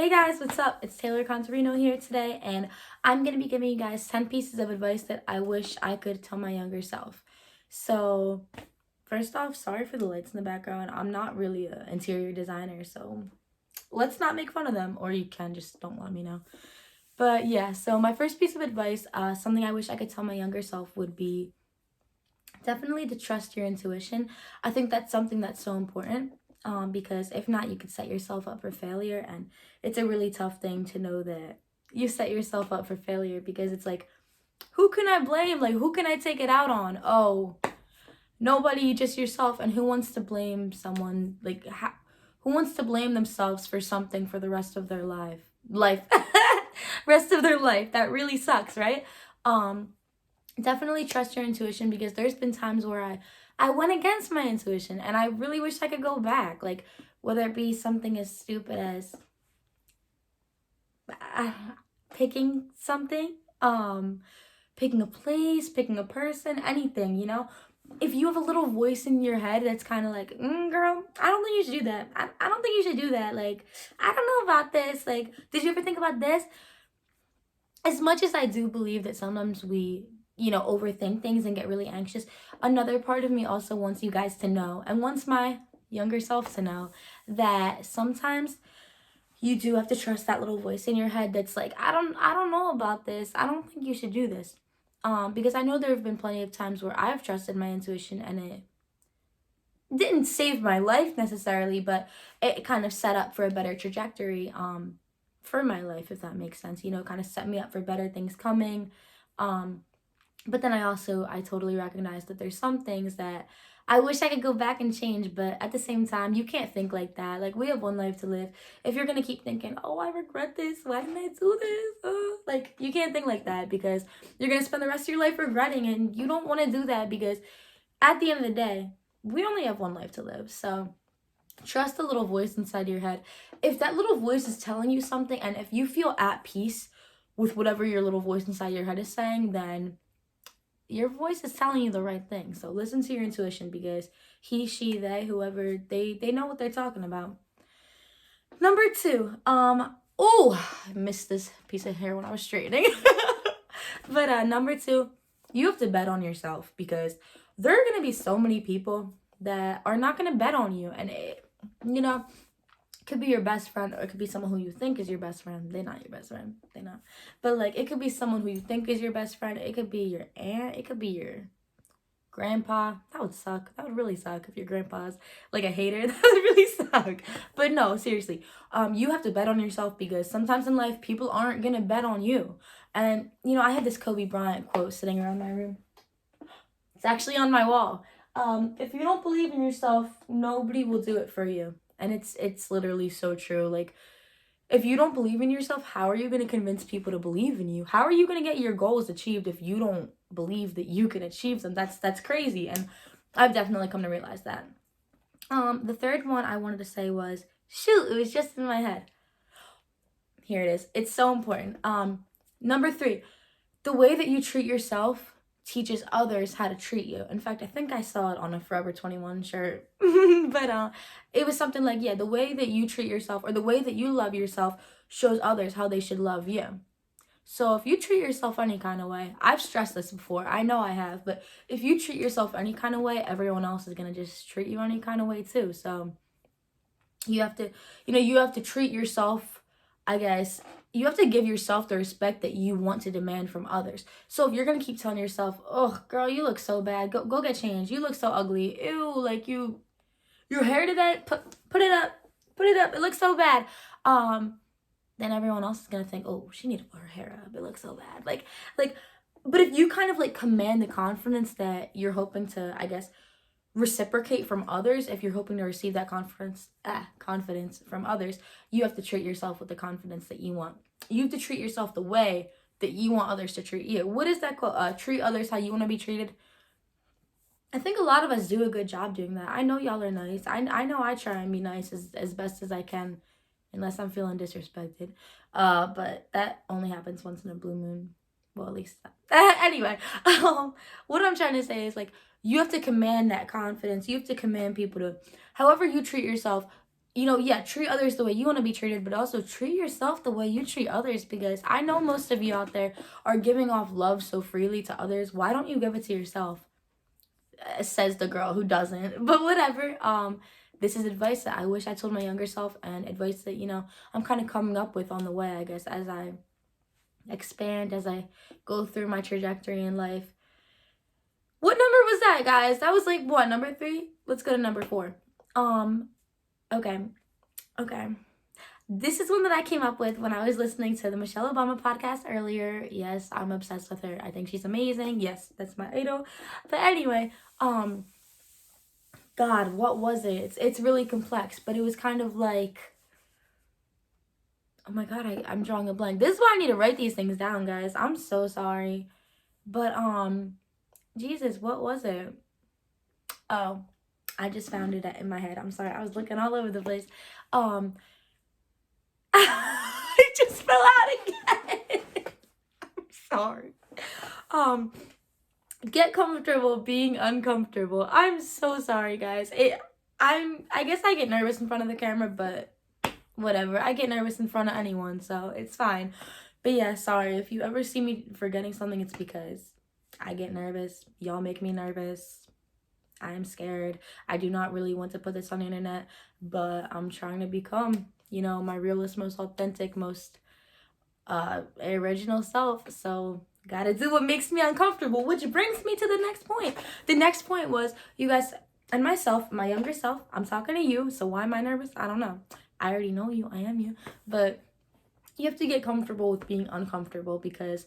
Hey guys, what's up? It's Taylor Contarino here today, and I'm going to be giving you guys 10 pieces of advice that I wish I could tell my younger self. So, first off, sorry for the lights in the background. I'm not really an interior designer, so let's not make fun of them, or you can, just don't let me know. But yeah, so my first piece of advice, something I wish I could tell my younger self would be definitely to trust your intuition. I think that's something that's so important. Because if not, you could set yourself up for failure, and it's a really tough thing to know that you set yourself up for failure, because it's like, who can I blame? Like, who can I take it out on? Oh, nobody, just yourself. And who wants to blame someone? Like, who wants to blame themselves for something for the rest of their life? Rest of their life. That really sucks, right? Definitely trust your intuition, because there's been times where I went against my intuition, and I really wish I could go back. Like, whether it be something as stupid as picking something, picking a place, picking a person, anything, you know? If you have a little voice in your head that's kind of like, girl, I don't think you should do that. I don't think you should do that. Like, I don't know about this. Like, did you ever think about this? As much as I do believe that sometimes we overthink things and get really anxious, another part of me also wants you guys to know, and wants my younger self to know, that sometimes you do have to trust that little voice in your head that's like, I don't know about this. I don't think you should do this. Because I know there have been plenty of times where I've trusted my intuition, and it didn't save my life necessarily, but it kind of set up for a better trajectory for my life, if that makes sense. Kind of set me up for better things coming. But then I totally recognize that there's some things that I wish I could go back and change, but at the same time, you can't think like that. Like, we have one life to live. If you're gonna keep thinking, oh, I regret this, why didn't I do this? Like, you can't think like that, because you're gonna spend the rest of your life regretting, and you don't want to do that, because at the end of the day, we only have one life to live. So trust the little voice inside your head. If that little voice is telling you something, and if you feel at peace with whatever your little voice inside your head is saying, then your voice is telling you the right thing. So listen to your intuition, because he, she, they, whoever, they know what they're talking about. Number 2, I missed this piece of hair when I was straightening. But number 2, you have to bet on yourself, because there are going to be so many people that are not going to bet on you. And it could be your best friend, or it could be someone who you think is your best friend. They're not your best friend. They're not. But, like, it could be someone who you think is your best friend. It could be your aunt. It could be your grandpa. That would suck. That would really suck if your grandpa's, like, a hater. That would really suck. But no, seriously. You have to bet on yourself, because sometimes in life, people aren't going to bet on you. And, I had this Kobe Bryant quote sitting around my room. It's actually on my wall. If you don't believe in yourself, nobody will do it for you. And it's literally so true. Like, if you don't believe in yourself, how are you going to convince people to believe in you? How are you going to get your goals achieved if you don't believe that you can achieve them? That's crazy. And I've definitely come to realize that. The third one I wanted to say was, shoot, it was just in my head. Here it is. It's so important. Number 3, the way that you treat yourself teaches others how to treat you. In fact, I think I saw it on a Forever 21 shirt. But it was something like, the way that you treat yourself, or the way that you love yourself, shows others how they should love you. So if you treat yourself any kind of way, I've stressed this before, I know I have, but if you treat yourself any kind of way, everyone else is going to just treat you any kind of way too. So you have to treat yourself, I guess. You have to give yourself the respect that you want to demand from others. So if you're going to keep telling yourself, oh, girl, you look so bad, go get changed, you look so ugly, ew, like, your hair today, put it up, it looks so bad, then everyone else is going to think, oh, she need to put her hair up, it looks so bad. Like, but if you kind of, like, command the confidence that you're hoping to, I guess, reciprocate from others, if you're hoping to receive that confidence from others, you have to treat yourself with the confidence that you want. You have to treat yourself the way that you want others to treat you. What is that called? Treat others how you want to be treated. I think a lot of us do a good job doing that. I know y'all are nice. I know I try and be nice as best as I can, unless I'm feeling disrespected. But that only happens once in a blue moon. Well, at least that. Anyway, what I'm trying to say is, like, you have to command that confidence. You have to command people to, however you treat yourself, yeah, treat others the way you want to be treated, but also treat yourself the way you treat others, because I know most of you out there are giving off love so freely to others. Why don't you give it to yourself? Says the girl who doesn't. But whatever. This is advice that I wish I told my younger self, and advice that, I'm kind of coming up with on the way, I guess, as I expand, as I go through my trajectory in life. What number was that, guys? That was like what, number 3? Let's go to number 4. Okay. This is one that I came up with when I was listening to the Michelle Obama podcast earlier. Yes, I'm obsessed with her. I think she's amazing. Yes, that's my idol. But anyway, God, what was it? It's really complex, but it was kind of like, oh my God, I'm drawing a blank. This is why I need to write these things down, guys. I'm so sorry. But Jesus, what was it? Oh, I just found it in my head. I'm sorry. I was looking all over the place. I just fell out again. I'm sorry. Get comfortable being uncomfortable. I'm so sorry, guys. I guess I get nervous in front of the camera, but whatever. I get nervous in front of anyone, so it's fine. But yeah, sorry. If you ever see me forgetting something, it's because I get nervous. Y'all make me nervous. I am scared. I do not really want to put this on the internet, but I'm trying to become, my realest, most authentic, most original self. So gotta do what makes me uncomfortable, which brings me to the next point. The next point was, you guys and myself, my younger self, I'm talking to you, so why am I nervous? I don't know. I already know you. I am you. But you have to get comfortable with being uncomfortable, because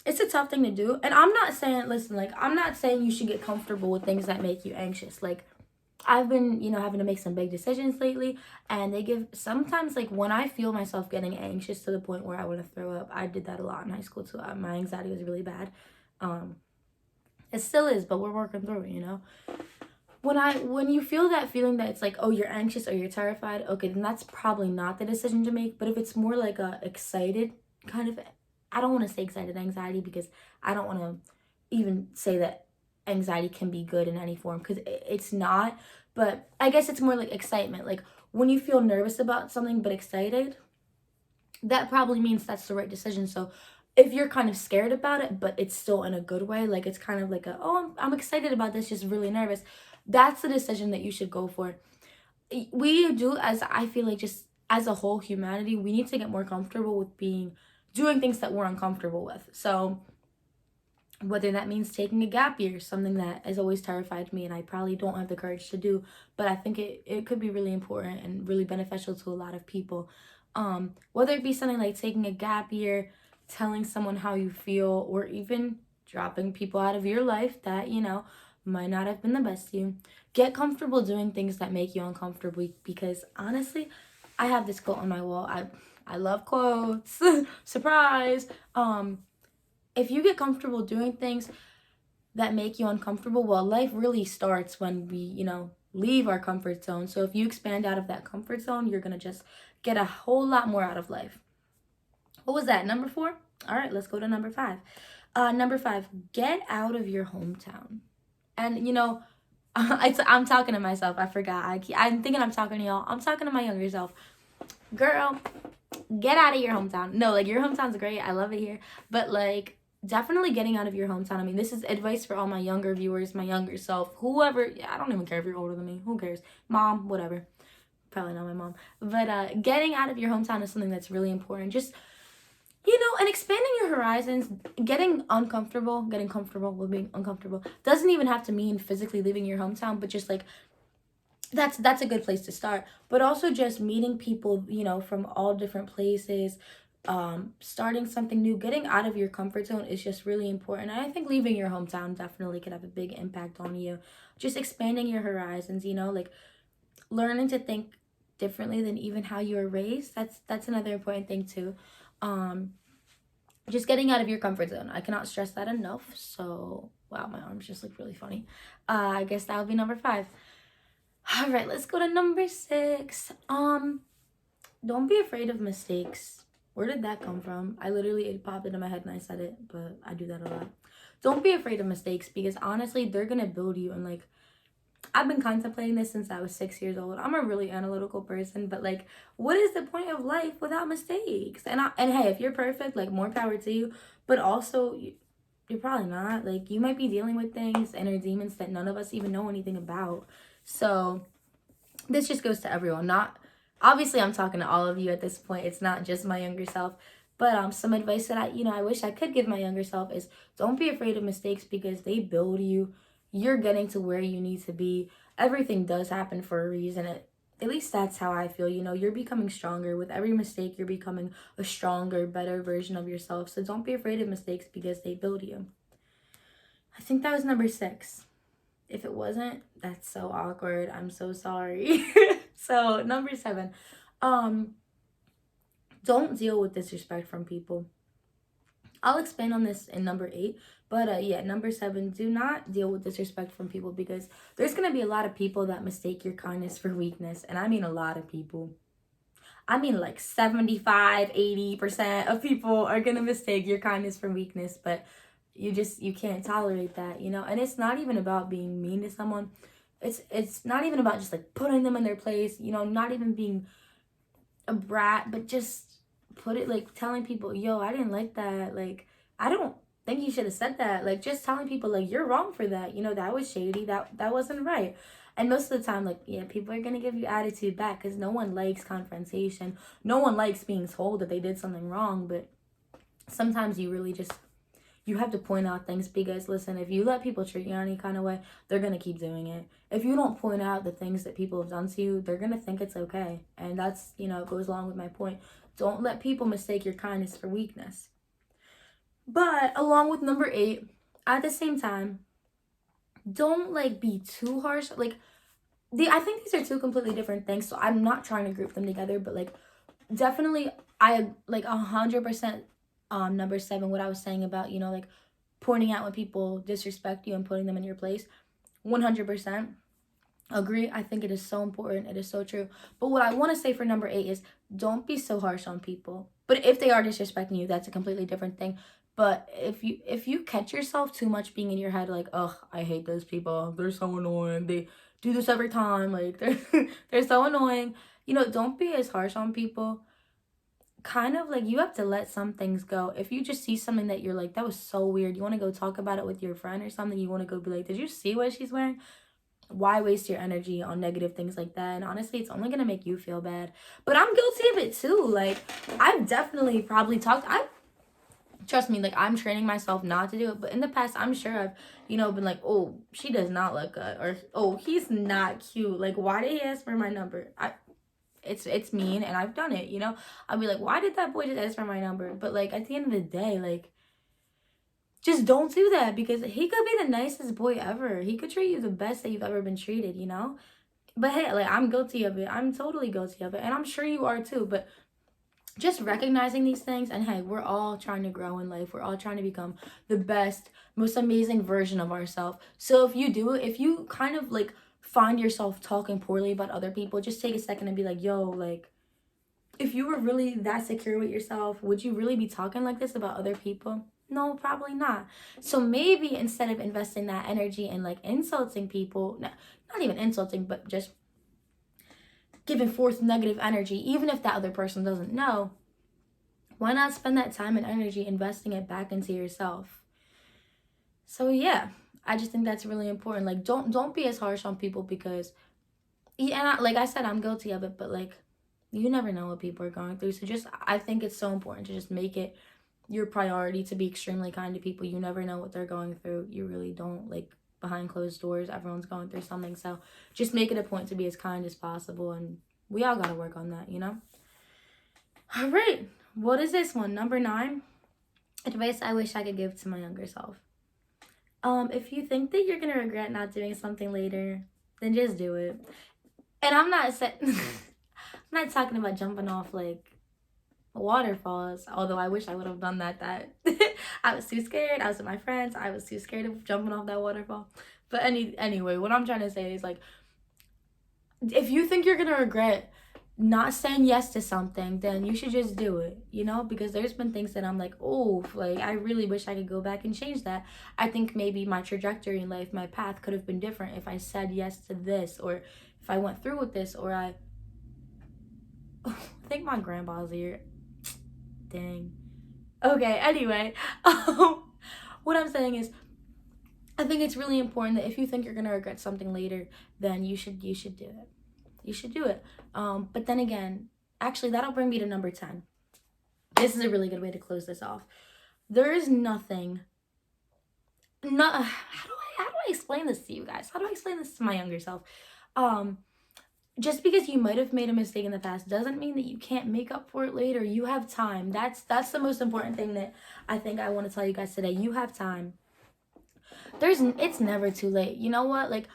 it's a tough thing to do. And I'm not saying, listen, like, I'm not saying you should get comfortable with things that make you anxious. Like, I've been, having to make some big decisions lately, and sometimes, like, when I feel myself getting anxious to the point where I want to throw up. I did that a lot in high school too. My anxiety was really bad. It still is, but we're working through it, When you feel that feeling that it's like, oh, you're anxious or you're terrified, okay, then that's probably not the decision to make. But if it's more like a excited kind of, I don't want to say excited anxiety, because I don't want to even say that anxiety can be good in any form, because it's not. But I guess it's more like excitement. Like, when you feel nervous about something but excited, that probably means that's the right decision. So if you're kind of scared about it, but it's still in a good way, like, it's kind of like I'm excited about this, just really nervous, that's the decision that you should go for. We do, as I feel like, just as a whole humanity, we need to get more comfortable with doing things that we're uncomfortable with. So whether that means taking a gap year, something that has always terrified me and I probably don't have the courage to do, but I think it could be really important and really beneficial to a lot of people. Whether it be something like taking a gap year, telling someone how you feel, or even dropping people out of your life that, might not have been the best to you. Get comfortable doing things that make you uncomfortable, because honestly, I have this quote on my wall. I love quotes. Surprise. If you get comfortable doing things that make you uncomfortable, well, life really starts when we, leave our comfort zone. So if you expand out of that comfort zone, you're going to just get a whole lot more out of life. What was that? Number 4? All right, let's go to number 5. Number 5, get out of your hometown. And, I'm talking to myself. I forgot. I'm thinking I'm talking to y'all. I'm talking to my younger self. Girl, get out of your hometown. No, like, your hometown's great. I love it here. But, like, definitely getting out of your hometown. I mean, this is advice for all my younger viewers, my younger self, whoever. I don't even care if you're older than me. Who cares? Mom, whatever. Probably not my mom. But getting out of your hometown is something that's really important. Just, and expanding your horizons, getting comfortable with being uncomfortable doesn't even have to mean physically leaving your hometown, but just, like, that's a good place to start. But also just meeting people, from all different places, starting something new, getting out of your comfort zone is just really important. And I think leaving your hometown definitely could have a big impact on you. Just expanding your horizons, like, learning to think differently than even how you were raised. That's another important thing too. Just getting out of your comfort zone. I cannot stress that enough. So, wow, my arms just look really funny. I guess that would be number 5. All right, let's go to number 6. Don't be afraid of mistakes. Where did that come from? It popped into my head and I said it, but I do that a lot. Don't be afraid of mistakes, because honestly, they're gonna build you. And, like, I've been contemplating this since I was 6 years old. I'm a really analytical person, but like, what is the point of life without mistakes? And hey, if you're perfect, like, more power to you. But also, you're probably not. Like, you might be dealing with things, inner demons that none of us even know anything about. So this just goes to everyone. Not obviously, I'm talking to all of you at this point. It's not just my younger self. But some advice that I wish I could give my younger self is, don't be afraid of mistakes, because they build you. You're getting to where you need to be. Everything does happen for a reason. At least that's how I feel. You're becoming stronger. With every mistake, you're becoming a stronger, better version of yourself. So don't be afraid of mistakes, because they build you. I think that was number 6. If it wasn't, that's so awkward. I'm so sorry. So number 7, don't deal with disrespect from people. I'll expand on this in number 8, but yeah, number 7, do not deal with disrespect from people, because there's gonna be a lot of people that mistake your kindness for weakness, and I mean a lot of people. I mean, like 75-80% of people are gonna mistake your kindness for weakness, but you can't tolerate that, and it's not even about being mean to someone. It's not even about just like putting them in their place, not even being a brat, but just put it like telling people, yo, I didn't like that, like, I don't think you should have said that, like, just telling people like, you're wrong for that, that was shady, that wasn't right. And most of the time, like, yeah, people are gonna give you attitude back, because no one likes confrontation, no one likes being told that they did something wrong. But sometimes you have to point out things, because listen, if you let people treat you any kind of way, they're gonna keep doing it. If you don't point out the things that people have done to you, they're gonna think it's okay. And that's, it goes along with my point. Don't let people mistake your kindness for weakness. But along with number 8, at the same time, don't like be too harsh. Like, I think these are two completely different things, so I'm not trying to group them together, but like, definitely, I like 100% number 7, what I was saying about, like, pointing out when people disrespect you and putting them in your place. 100% agree. I think it is so important. It is so true. But what I want to say for number 8 is, don't be so harsh on people. But if they are disrespecting you, that's a completely different thing. But if you catch yourself too much being in your head like, ugh, I hate those people, they're so annoying, they do this every time, like, they're so annoying, don't be as harsh on people. Kind of like, you have to let some things go. If you just see something that you're like, that was so weird, you want to go talk about it with your friend or something, you want to go be like, did you see what she's wearing? Why waste your energy on negative things like that? And honestly, it's only gonna make you feel bad. But I'm guilty of it too. Like, I've definitely probably trust me, like, I'm training myself not to do it, but in the past, I'm sure I've, been like, oh, she does not look good, or, oh, he's not cute, like, why did he ask for my number? It's mean, and I've done it, I'll be like, why did that boy just ask for my number? But like, at the end of the day, like, just don't do that, because he could be the nicest boy ever. He could treat you the best that you've ever been treated, But hey, like, I'm guilty of it. I'm totally guilty of it, and I'm sure you are too. But just recognizing these things, and hey, we're all trying to grow in life. We're all trying to become the best, most amazing version of ourselves. So if you kind of like find yourself talking poorly about other people, just take a second and be like, yo, like, if you were really that secure with yourself, would you really be talking like this about other people? No, probably not. So maybe instead of investing that energy in like insulting people, not even insulting, but just giving forth negative energy, even if that other person doesn't know, why not spend that time and energy investing it back into yourself? So yeah, I just think that's really important. Like, don't be as harsh on people, because, yeah, like I said, I'm guilty of it, but like, you never know what people are going through. So I think it's so important to just make it your priority to be extremely kind to people. You never know what they're going through. You really don't. Like, behind closed doors, everyone's going through something. So just make it a point to be as kind as possible. And we all got to work on that, All right. What is this one? Number 9. Advice I wish I could give to my younger self. If you think that you're going to regret not doing something later, then just do it. And I'm not I'm not talking about jumping off like waterfalls, although I wish I would have done that. I was too scared. I was with my friends. I was too scared of jumping off that waterfall. But anyway, what I'm trying to say is, like, if you think you're gonna regret not saying yes to something, then you should just do it, you know? Because there's been things that I'm like, oh, like I really wish I could go back and change that. I think maybe my trajectory in life, my path could have been different if I said yes to this, or if I went through with this, or I I think my grandpa's here. Dang. Okay, anyway. What I'm saying is I think it's really important that if you think you're gonna regret something later, then you should do it. You should do it. But then again, actually, that'll bring me to number 10. This is a really good way to close this off. There is nothing. Not how do I explain this to you guys? How do I explain this to my younger self? Um, just because you might have made a mistake in the past doesn't mean that you can't make up for it later. You have time. That's the most important thing that I think I want to tell you guys today. You have time. It's never too late. You know what? Like,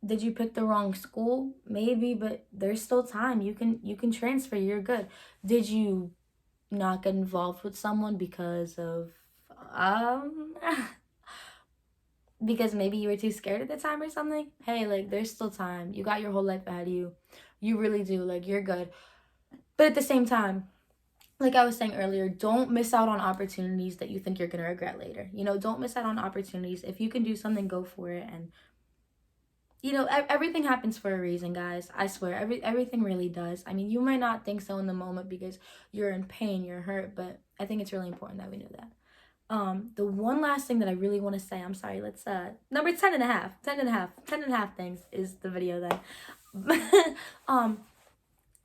did you pick the wrong school? Maybe, but there's still time. You can transfer. You're good. Did you not get involved with someone because of um because maybe you were too scared at the time or something? Hey, like there's still time. You got your whole life ahead of you. You really do. Like you're good. But at the same time, like I was saying earlier, don't miss out on opportunities that you think you're going to regret later. You know, don't miss out on opportunities. If you can do something, go for it. And you know, everything happens for a reason, guys. I swear, everything really does. I mean, you might not think so in the moment because you're in pain, you're hurt, but I think it's really important that we know that. The one last thing that I really want to say, I'm sorry, let's number 10 and a half, 10 and a half, 10 and a half things is the video then.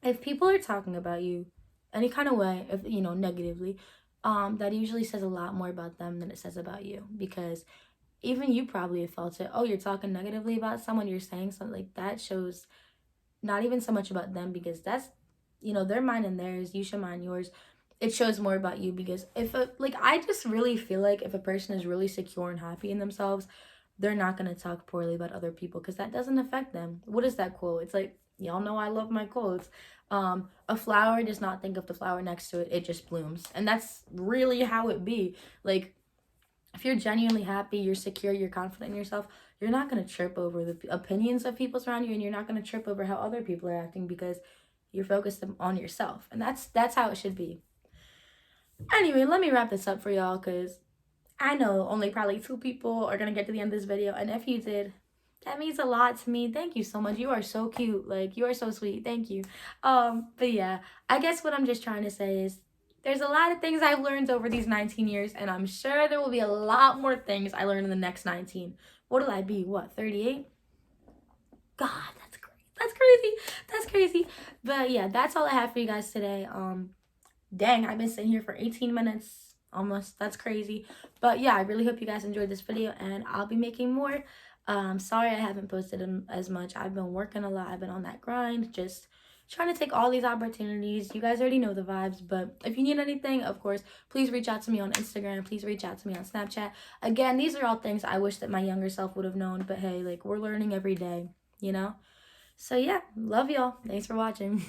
If people are talking about you any kind of way, if you know, negatively, that usually says a lot more about them than it says about you, because even you probably have felt it. Oh, you're talking negatively about someone, you're saying something like that shows not even so much about them, because that's, you know, their mind and theirs, you should mind yours. It shows more about you, because like I just really feel like if a person is really secure and happy in themselves, they're not going to talk poorly about other people, because that doesn't affect them. What is that quote? It's like, y'all know I love my quotes. A flower does not think of the flower next to it, it just blooms. And that's really how it be. Like, if you're genuinely happy, you're secure, you're confident in yourself, you're not going to trip over the opinions of people around you, and you're not going to trip over how other people are acting, because you're focused on yourself. And that's how it should be. Anyway, let me wrap this up for y'all, because I know only probably 2 people are going to get to the end of this video. And if you did, that means a lot to me. Thank you so much. You are so cute. Like, you are so sweet. Thank you. But yeah, I guess what I'm just trying to say is there's a lot of things I've learned over these 19 years, and I'm sure there will be a lot more things I learn in the next 19. What'll I be? What, 38? God, that's crazy. That's crazy. That's crazy. But yeah, that's all I have for you guys today. Dang, I've been sitting here for 18 minutes almost. That's crazy. But yeah, I really hope you guys enjoyed this video, and I'll be making more. Sorry I haven't posted as much. I've been working a lot. I've been on that grind, just trying to take all these opportunities. You guys already know the vibes, but if you need anything, of course, please reach out to me on Instagram. Please reach out to me on Snapchat. Again, these are all things I wish that my younger self would have known, but hey, like, we're learning every day, you know? So yeah, love y'all. Thanks for watching.